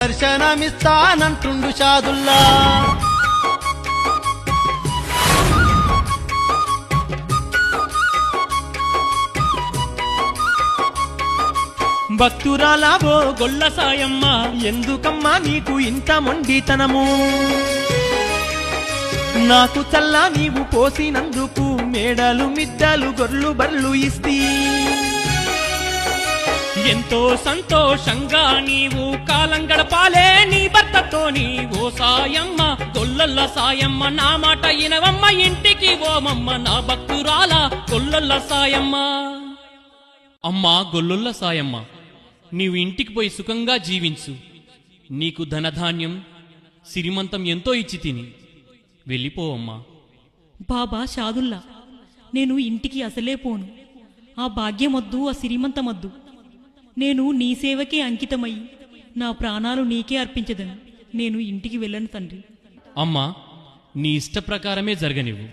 దర్శనమిస్తానంటుండు షాదుల్లా. భక్తురాలా ఓ గొల్ల సాయమ్మ, ఎందుకమ్మా నీకు ఇంత మొండితనము? నాకు చల్లా నీవు పోసినందుకు మేడలు మిద్దలు గొర్లు బర్లు ఇస్తీ. ఎంతో సంతోషంగా నీవు కాలం గడపాలే నీ భర్తతోని ఓ సాయమ్మ. గొల్లొల్ల సాయమ్మ నా మాట ఇనవమ్మ, ఇంటికి ఓమమ్మ నా భక్తురాల గొల్లొల్ల సాయమ్మ. అమ్మా గొల్లొల్ల సాయమ్మ, నీవు ఇంటికి పోయి సుఖంగా జీవించు. నీకు ధనధాన్యం సిరిమంతం ఎంతో ఇచ్చి తిని వెళ్ళిపోవమ్మా. బాబా షాదుల్లా, నేను ఇంటికి అసలే పోను. ఆ భాగ్యమొద్దు, ఆ సిరిమంతమొద్దు. నేను నీ సేవకే అంకితమయ్యి నా ప్రాణాలు నీకే అర్పించదను. నేను ఇంటికి వెళ్ళను తండ్రి. అమ్మా, నీ ఇష్ట ప్రకారమే జరగనివ్వు.